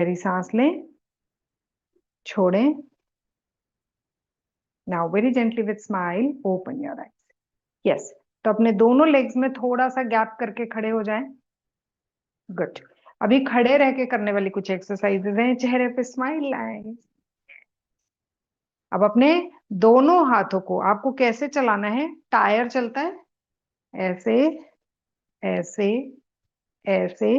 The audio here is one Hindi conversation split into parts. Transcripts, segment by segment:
गहरी सांस लें, छोड़ें। Now very gently with smile open your eyes. Yes, तो अपने दोनों लेग्स में थोड़ा सा गैप करके खड़े हो जाएं। गुड। अभी खड़े रह के करने वाली कुछ एक्सरसाइजेज हैं। चेहरे पे स्माइल लाएं। अब अपने दोनों हाथों को आपको कैसे चलाना है? टायर चलता है ऐसे, ऐसे, ऐसे,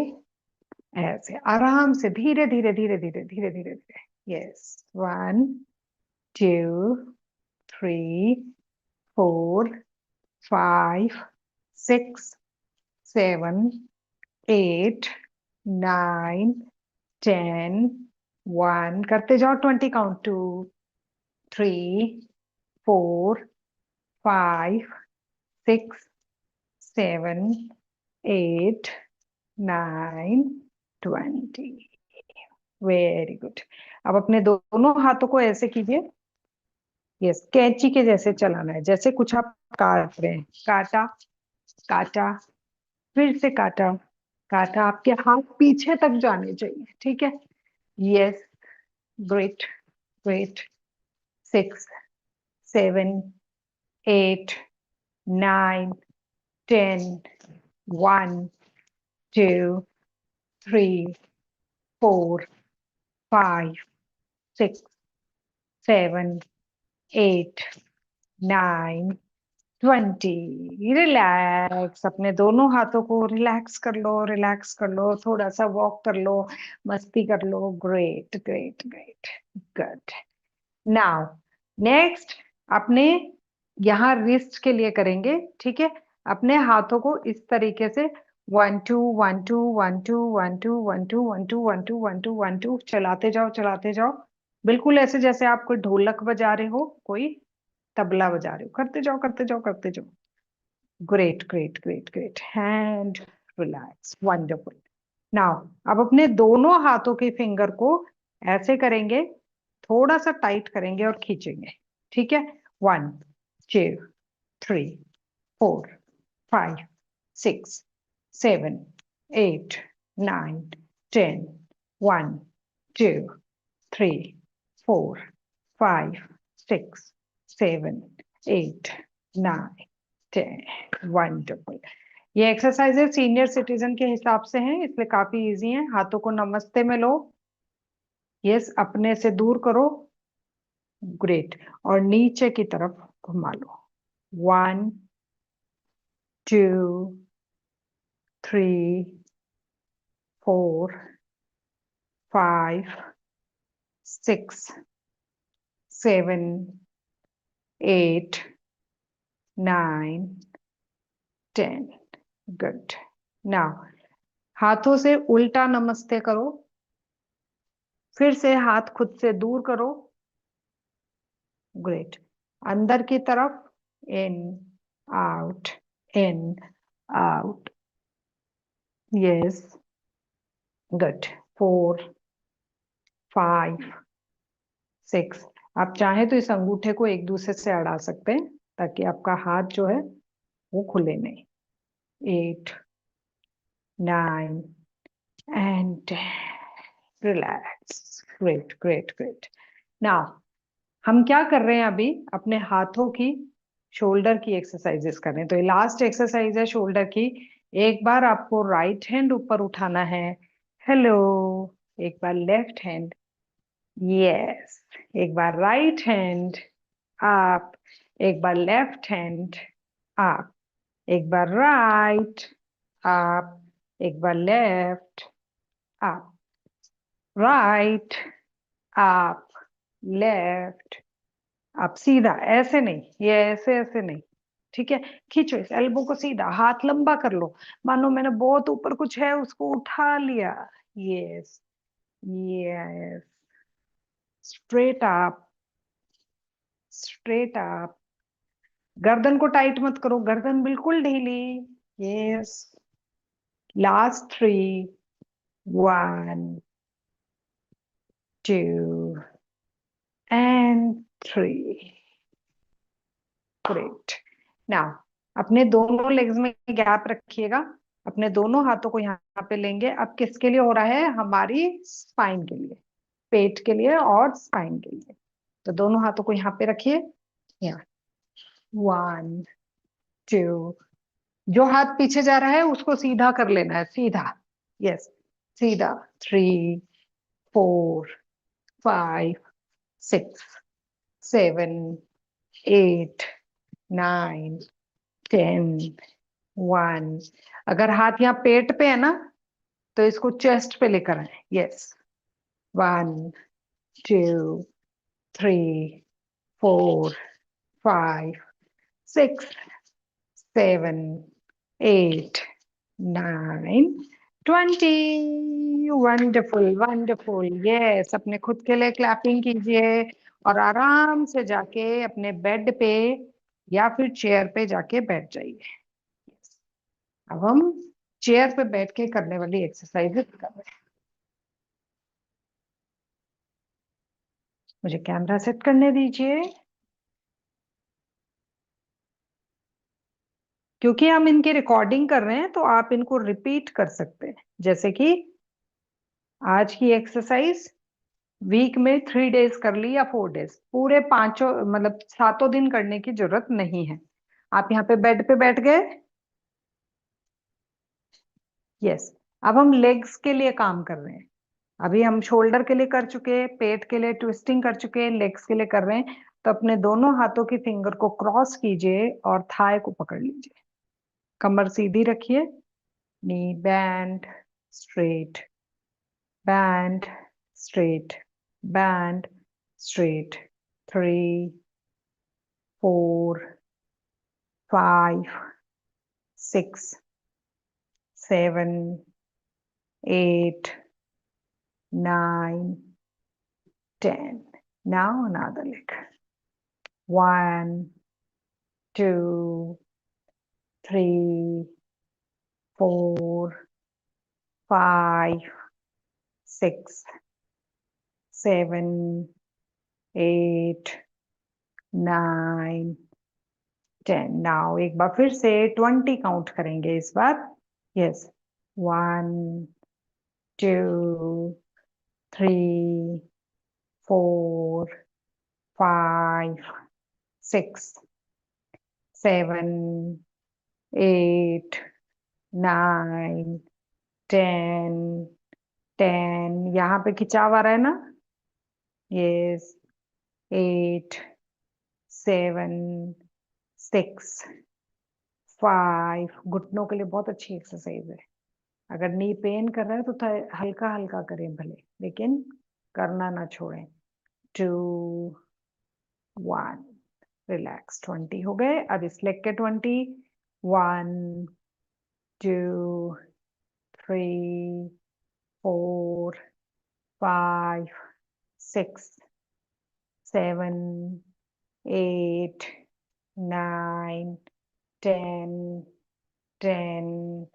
ऐसे, आराम से, धीरे धीरे धीरे धीरे धीरे धीरे धीरे। यस, 1 2 3 4 5 6 7 8 9 10। करते जाओ, 20 काउंट। 2 3 4 5 6 7 8 9 20। Very good. अब अपने दोनों हाथों को ऐसे कीजिए। यस, कैंची के जैसे चलाना है, जैसे कुछ आप काट रहे हैं। काटा, काटा, फिर से काटा, काटा। आपके हाथ पीछे तक जाने चाहिए, ठीक है? Yes, great, great. 6 7 8 9 10। 1 2 3 4 5 6 7 8 9 20। रिलैक्स। अपने दोनों हाथों को रिलैक्स कर लो, रिलैक्स कर लो। थोड़ा सा वॉक कर लो, मस्ती कर लो। Great, great, great, good. Now next, अपने यहाँ रिस्ट के लिए करेंगे, ठीक है? अपने हाथों को इस तरीके से 1 2 1 2 1 2 1 2 1 2 1 2 1 2 चलाते जाओ, चलाते जाओ। बिल्कुल ऐसे जैसे आप कोई ढोलक बजा रहे हो, कोई तबला बजा रहे हो। करते जाओ, करते जाओ, करते जाओ। Great, great, great, great. Hand relax, wonderful. Now अब अपने दोनों हाथों के फिंगर को ऐसे करेंगे, थोड़ा सा टाइट करेंगे और खींचेंगे, ठीक है? 1 2 3 4 5 6 7 8 9 10। 1 2 3 4 5 6 7 8 9 10। वंडरफुल। ये एक्सरसाइजेस सीनियर सिटीजन के हिसाब से हैं, इसलिए काफी इजी हैं। हाथों को नमस्ते में लो। यस, अपने से दूर करो। ग्रेट। और नीचे की तरफ घुमा लो। 1 2 3 4 5 6 7 8 9 10। गुड। नाउ हाथों से उल्टा नमस्ते करो। फिर से हाथ खुद से दूर करो। ग्रेट। अंदर की तरफ, इन, आउट, इन, आउट। Yes, good. 4 5 6। आप चाहें तो इस अंगूठे को एक दूसरे से अड़ा सकते हैं, ताकि आपका हाथ जो है वो खुले नहीं। 8 9 and relax. Great, great, great. Now हम क्या कर रहे हैं? अभी अपने हाथों की शोल्डर की एक्सरसाइजेस कर रहे हैं। तो ये लास्ट एक्सरसाइज है शोल्डर की। एक बार आपको राइट हैंड ऊपर उठाना है। हेलो। एक बार लेफ्ट हैंड। यस। एक बार राइट हैंड अप। एक बार लेफ्ट हैंड अप। एक बार राइट अप। एक बार left up. Right up, left. आप सीधा, ऐसे नहीं, ये ऐसे ऐसे नहीं, ठीक है? खींचो इस एल्बो को सीधा, हाथ लंबा कर लो, मानो मैंने बहुत ऊपर कुछ है उसको उठा लिया। Yes, yes. Straight up, straight up. गर्दन को टाइट मत करो, गर्दन बिल्कुल ढीली। Yes. Last 3। 1 2 and 3। Great. Now अपने दोनों लेग्स में गैप रखिएगा। अपने दोनों हाथों को यहाँ पे लेंगे। अब किसके लिए हो रहा है? हमारी स्पाइन के लिए, पेट के लिए और स्पाइन के लिए। तो दोनों हाथों को यहाँ पे रखिए। यहाँ 1 2, जो हाथ पीछे जा रहा है उसको सीधा कर लेना है, सीधा। यस, सीधा। 3 4 5 6 7 8 9 10 1। अगर हाथ यहाँ पेट पे है ना, तो इसको चेस्ट पे लेकर आए। यस, 1 2 3 4 5 6 7 8 9 20। Wonderful wonderful. यस, अपने खुद के लिए क्लैपिंग कीजिए और आराम से जाके अपने बेड पे या फिर चेयर पे जाके बैठ जाइए। अब हम चेयर पे बैठ के करने वाली एक्सरसाइजेस कर रहे हैं। मुझे कैमरा सेट करने दीजिए। क्योंकि हम इनकी रिकॉर्डिंग कर रहे हैं तो आप इनको रिपीट कर सकते हैं। जैसे कि आज की एक्सरसाइज वीक में 3 डेज कर ली या 4 डेज, पूरे पांचों मतलब 7 दिन करने की जरूरत नहीं है। आप यहाँ पे बेड पे बैठ गए। यस, अब हम लेग्स के लिए काम कर रहे हैं। अभी हम शोल्डर के लिए कर चुके, पेट के लिए ट्विस्टिंग कर चुके, लेग्स के लिए कर रहे हैं। तो अपने दोनों हाथों की फिंगर को क्रॉस कीजिए और थाई को पकड़ लीजिए। कमर सीधी रखिए। Knee bend straight, bend straight, bend straight. 3 4 5 6 7 8 9 10। Now another leg. 1 2 3 4 5 6 7 8 9 10। Now एक बार फिर से 20 काउंट करेंगे इस बार। यस, 1 2 3 4 5 6 7 8 9 10। 10 यहाँ पे खिंचाव आ रहा है ना? यस, 8 7 6 5। घुटनों के लिए बहुत अच्छी एक्सरसाइज है। अगर नी पेन कर रहा है तो हल्का हल्का करें भले, लेकिन करना ना छोड़ें। 2 1, रिलैक्स। 20 हो गए। अब इस लेग के 20। 1 2 3 4 5 6 7 8 9 10 10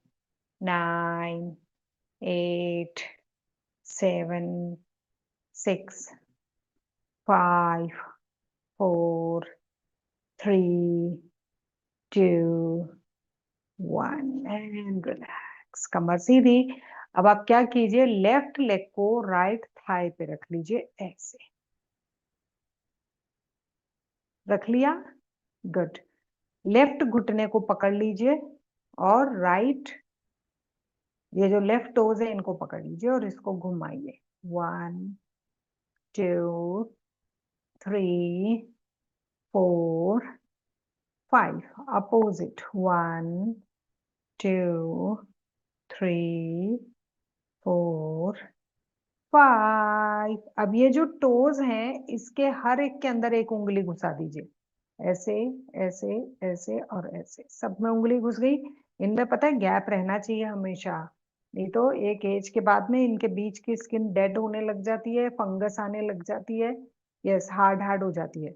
9 8 7 6 5 4 3 2 1 एंड रिलैक्स। कमर सीधी। अब आप क्या कीजिए, लेफ्ट लेग को राइट थाई पे रख लीजिए। ऐसे रख लिया? गुड। लेफ्ट घुटने को पकड़ लीजिए और राइट, ये जो लेफ्ट टोज है इनको पकड़ लीजिए और इसको घुमाइए। 1 2 3 4 5। अपोजिट। 1 2 3 4 5। अब ये जो टोज हैं इसके हर एक के अंदर एक उंगली घुसा दीजिए। ऐसे ऐसे ऐसे और ऐसे, सब में उंगली घुस गई। इनमें पता है गैप रहना चाहिए हमेशा, नहीं तो एक एज के बाद में इनके बीच की स्किन डेड होने लग जाती है, फंगस आने लग जाती है। यस, हार्ड हार्ड हो जाती है।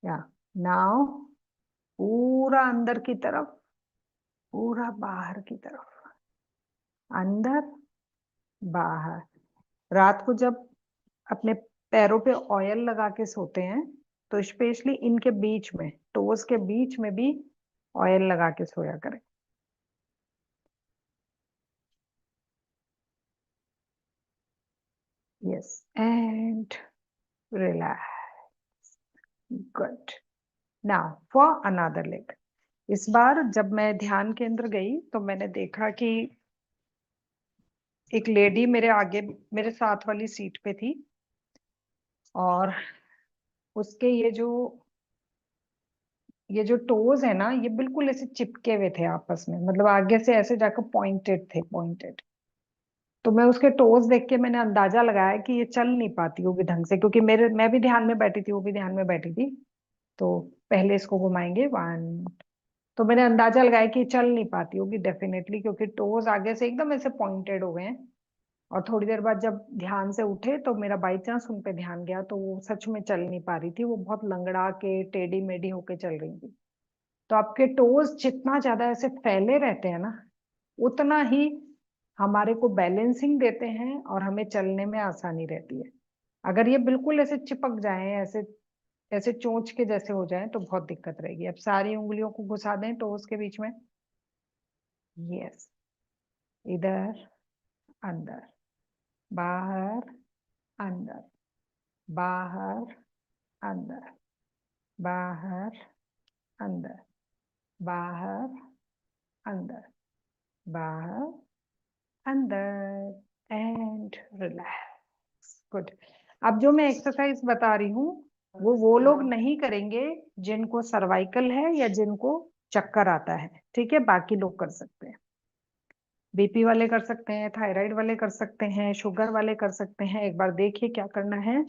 या नाउ पूरा अंदर की तरफ, पूरा बाहर की तरफ, अंदर बाहर। रात को जब अपने पैरों पे ऑयल लगा के सोते हैं तो स्पेशली इनके बीच में, टोज के बीच में भी ऑयल लगा के सोया करें। yes, and relax. Good. Now for another leg. इस बार जब मैं ध्यान केंद्र गई तो मैंने देखा कि एक लेडी मेरे आगे, मेरे साथ वाली सीट पे थी, और उसके ये जो टोज है ना, ये बिल्कुल ऐसे चिपके हुए थे आपस में, मतलब आगे से ऐसे जाकर पॉइंटेड थे, पॉइंटेड। तो मैं उसके टोज देख के मैंने अंदाजा लगाया कि ये चल नहीं पाती होगी ढंग से, क्योंकि मैं भी ध्यान में बैठी थी, वो भी ध्यान में बैठी थी। तो पहले इसको घुमाएंगे, 1। तो मैंने अंदाजा लगाया कि ये चल नहीं पाती होगी डेफिनेटली, क्योंकि टोज आगे से एकदम ऐसे पॉइंटेड हो गए हैं। और थोड़ी देर बाद जब ध्यान से उठे तो मेरा बाई चांस उन पे ध्यान गया, तो वो सच में चल नहीं पा रही थी, वो बहुत लंगड़ा के टेढ़ी मेढ़ी होके चल रही थी। तो आपके टोज जितना ज्यादा ऐसे फैले रहते हैं ना, उतना ही हमारे को बैलेंसिंग देते हैं और हमें चलने में आसानी रहती है। अगर ये बिल्कुल ऐसे चिपक जाएं, ऐसे ऐसे चोंच के जैसे हो जाएं, तो बहुत दिक्कत रहेगी। अब सारी उंगलियों को घुसा दें टोज के बीच में। यस, इधर, अंदर, बाहर, अंदर, बाहर, अंदर, बाहर, अंदर, बाहर, अंदर, बाहर, अंदर, एंड रिलैक्स। गुड। अब जो मैं एक्सरसाइज बता रही हूँ वो लोग नहीं करेंगे जिनको सर्वाइकल है या जिनको चक्कर आता है, ठीक है? बाकी लोग कर सकते हैं। बीपी वाले कर सकते हैं, थायराइड वाले कर सकते हैं, शुगर वाले कर सकते हैं। एक बार देखिए क्या करना है।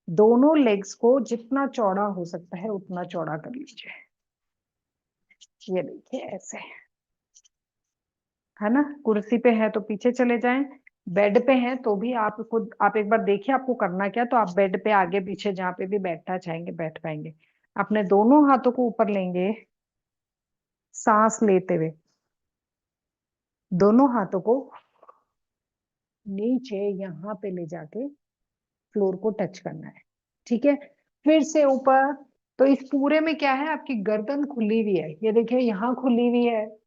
दोनों लेग्स को जितना चौड़ा हो सकता है उतना चौड़ा कर लीजिए। ये देखिए ऐसे, है ना? कुर्सी पे है तो पीछे चले जाएं, बेड पे हैं तो भी आप खुद, आप एक बार देखिए आपको करना क्या। तो आप बेड पे आगे पीछे जहां पे भी बैठना चाहेंगे बैठ पाएंगे। अपने दोनों हाथों को ऊपर लेंगे, सांस लेते हुए दोनों हाथों को नीचे यहाँ पे ले जाके फ्लोर को टच करना है, ठीक है? फिर से ऊपर। तो इस पूरे में क्या है, आपकी गर्दन खुली हुई है, ये देखिए यहाँ खुली हुई है,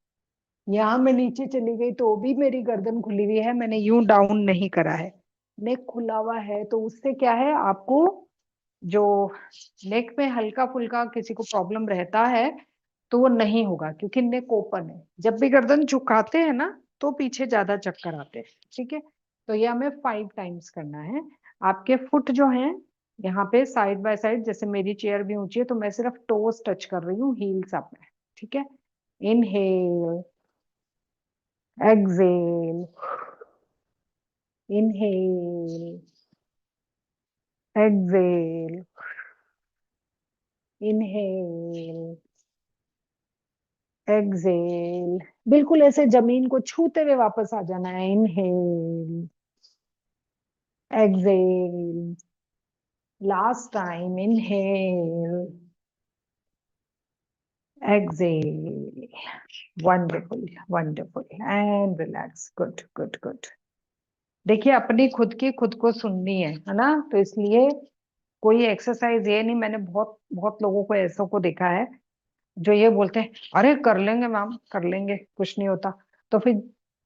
यहाँ मैं नीचे चली गई तो भी मेरी गर्दन खुली हुई है, मैंने यूं डाउन नहीं करा है। नेक खुला हुआ है, तो उससे क्या है, आपको जो नेक में हल्का फुल्का किसी को प्रॉब्लम रहता है तो वो नहीं होगा, क्योंकि नेक ओपन है। जब भी गर्दन झुकाते हैं ना तो पीछे ज्यादा चक्कर आते हैं, ठीक है? तो ये हमें 5 टाइम्स करना है। आपके फुट जो हैं यहाँ पे साइड बाय साइड, जैसे मेरी चेयर भी ऊंची है तो मैं सिर्फ टोस टच कर रही हूँ, हील्स अप है, ठीक है? Inhale, exhale, inhale, exhale, inhale, exhale। बिल्कुल ऐसे जमीन को छूते हुए वापस आ जाना है। Inhale, exhale, last time. Inhale, exhale। Wonderful, wonderful, and relax. Good, good, good. देखिए अपनी खुद की खुद को सुननी है ना? तो इसलिए कोई एक्सरसाइज ये नहीं, मैंने बहुत बहुत लोगों को ऐसों को देखा है जो ये बोलते हैं अरे कर लेंगे मैम, कर लेंगे, कुछ नहीं होता। तो फिर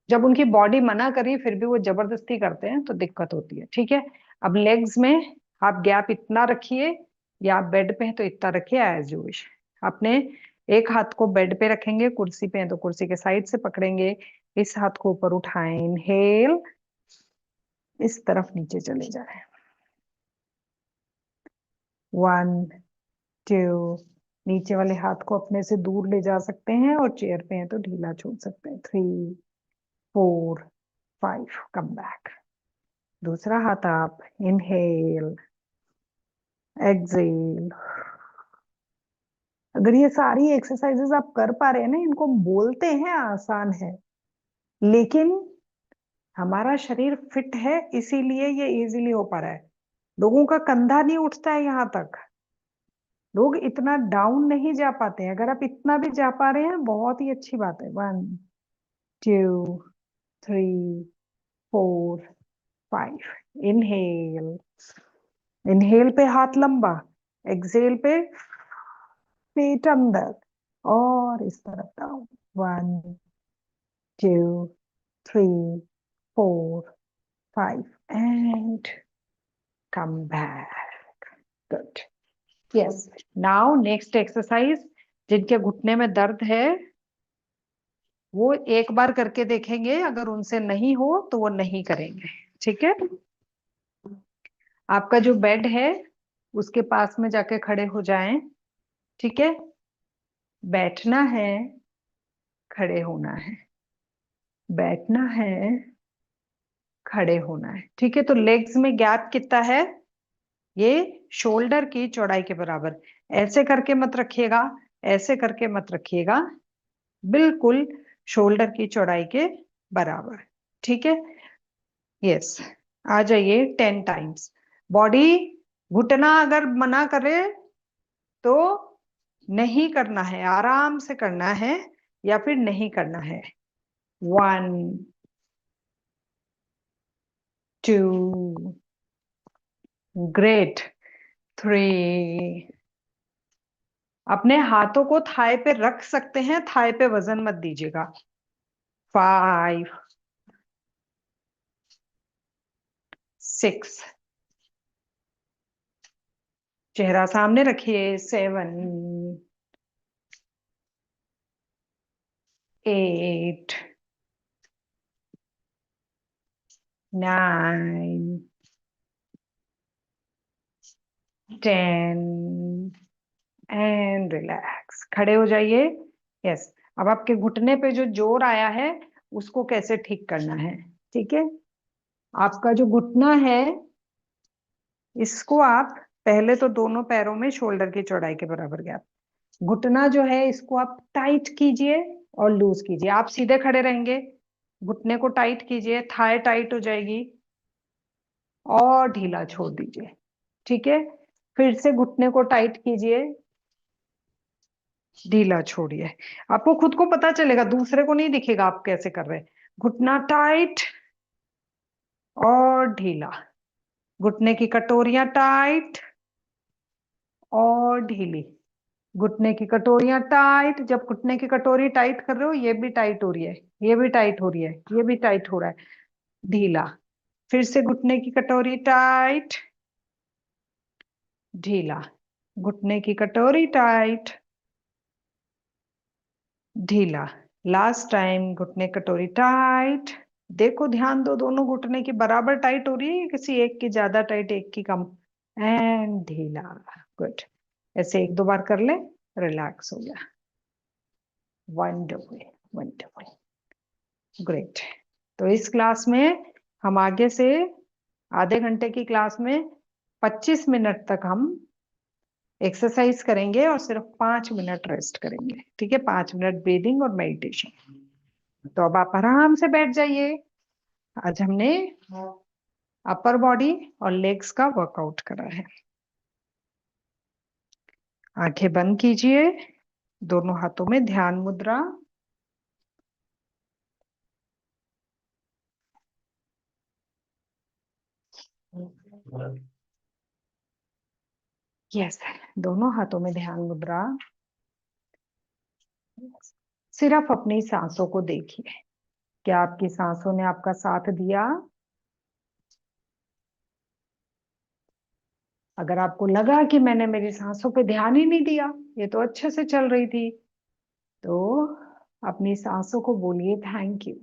जब उनकी बॉडी मना करी फिर भी वो जबरदस्ती करते हैं तो दिक्कत होती है, ठीक है? अब लेग्स में आप गैप इतना रखिए, या आप बेड पे हैं तो इतना रखिए, एज यू विश। अपने एक हाथ को बेड पे रखेंगे, कुर्सी पे हैं तो कुर्सी के साइड से पकड़ेंगे, इस हाथ को ऊपर उठाएं, इनहेल, इस तरफ नीचे चले जाए, 1, 2। नीचे वाले हाथ को अपने से दूर ले जा सकते हैं, और चेयर पे हैं तो ढीला छोड़ सकते हैं, 3, 4, 5। Come back. दूसरा हाथ आप, इनहेल, एक्सेल। अगर ये सारी एक्सरसाइजेस आप कर पा रहे हैं ना, इनको बोलते हैं आसान है, लेकिन हमारा शरीर फिट है इसीलिए ये इजीली हो पा रहा है। लोगों का कंधा नहीं उठता है यहाँ तक, लोग इतना डाउन नहीं जा पाते हैं। अगर आप इतना भी जा पा रहे हैं बहुत ही अच्छी बात है। 1, 2, 3, 4, 5। इनहेल, इनहेल पे हाथ लंबा, एक्सेल पे पेट अंदर, और इस तरफ down, 1, 2, 3, 4, 5, and come back. Good. Yes. Now next exercise. जिनके घुटने में दर्द है वो एक बार करके देखेंगे, अगर उनसे नहीं हो तो वो नहीं करेंगे। ठीक है। आपका जो बेड है उसके पास में जाके खड़े हो जाएं। ठीक है। बैठना है, खड़े होना है, बैठना है, खड़े होना है। ठीक है। तो लेग्स में गैप कितना है? ये शोल्डर की चौड़ाई के बराबर। ऐसे करके मत रखिएगा, ऐसे करके मत रखिएगा, बिल्कुल शोल्डर की चौड़ाई के बराबर। ठीक है। यस। आ जाइए 10 टाइम्स। बॉडी घुटना अगर मना करे तो नहीं करना है, आराम से करना है या फिर नहीं करना है। 1 2 ग्रेट। 3। अपने हाथों को थाई पे रख सकते हैं, थाई पे वजन मत दीजिएगा। 5 6। चेहरा सामने रखिए। 7 8 9 10 एंड रिलैक्स। खड़े हो जाइए। यस। अब आपके घुटने पे जो जोर आया है उसको कैसे ठीक करना है। ठीक है। आपका जो घुटना है इसको आप पहले तो दोनों पैरों में शोल्डर की चौड़ाई के बराबर गैप। घुटना जो है इसको आप टाइट कीजिए और लूज कीजिए। आप सीधे खड़े रहेंगे, घुटने को टाइट कीजिए, थाई टाइट हो जाएगी और ढीला छोड़ दीजिए। ठीक है। फिर से घुटने को टाइट कीजिए, ढीला छोड़िए। आपको खुद को पता चलेगा, दूसरे को नहीं दिखेगा आप कैसे कर रहे हैं। घुटना टाइट और ढीला, घुटने की कटोरियां टाइट और ढीली, घुटने की कटोरियां टाइट। जब घुटने की कटोरी टाइट कर रहे हो ये भी टाइट हो रही है, ये भी टाइट हो रही है, ये भी टाइट हो रहा है, ढीला। फिर से घुटने की कटोरी टाइट, ढीला, घुटने की कटोरी टाइट, ढीला। लास्ट टाइम घुटने कटोरी टाइट। देखो ध्यान दो, दोनों घुटने की बराबर टाइट हो रही है, किसी एक की ज्यादा टाइट एक की कम। एंड ढीला। गुड। ऐसे 1-2 बार कर ले, रिलैक्स हो गया। Wonderful, wonderful, great. तो इस क्लास में हम आगे से आधे घंटे की क्लास में 25 मिनट तक हम एक्सरसाइज करेंगे और सिर्फ 5 मिनट रेस्ट करेंगे। ठीक है। 5 मिनट ब्रीदिंग और मेडिटेशन। तो अब आप आराम से बैठ जाइए। आज हमने अपर बॉडी और लेग्स का वर्कआउट करा है। आंखें बंद कीजिए, दोनों हाथों में ध्यान मुद्रा। यस। दोनों हाथों में ध्यान मुद्रा। सिर्फ अपनी सांसों को देखिए। क्या आपकी सांसों ने आपका साथ दिया? अगर आपको लगा कि मैंने मेरी सांसों पे ध्यान ही नहीं दिया, ये तो अच्छे से चल रही थी, तो अपनी सांसों को बोलिए थैंक यू।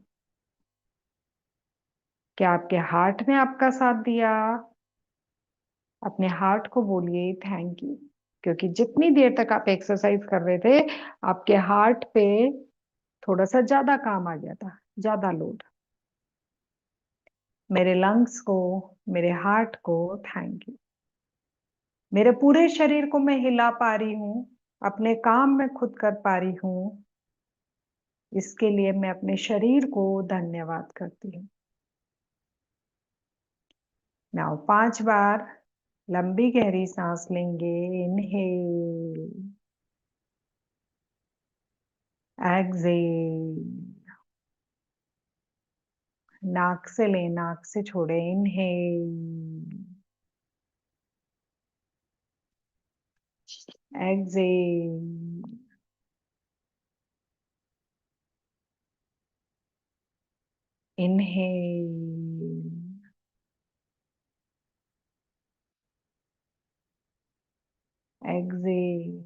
क्या आपके हार्ट ने आपका साथ दिया? अपने हार्ट को बोलिए थैंक यू, क्योंकि जितनी देर तक आप एक्सरसाइज कर रहे थे आपके हार्ट पे थोड़ा सा ज्यादा काम आ गया था, ज्यादा लोड। मेरे लंग्स को, मेरे हार्ट को थैंक यू। मेरे पूरे शरीर को मैं हिला पा रही हूँ, अपने काम में खुद कर पा रही हूँ, इसके लिए मैं अपने शरीर को धन्यवाद करती हूँ। नाउ 5 बार लंबी गहरी सांस लेंगे। Inhale, exhale. नाक से लें, नाक से छोड़े। Inhale, exhale, inhale, exhale.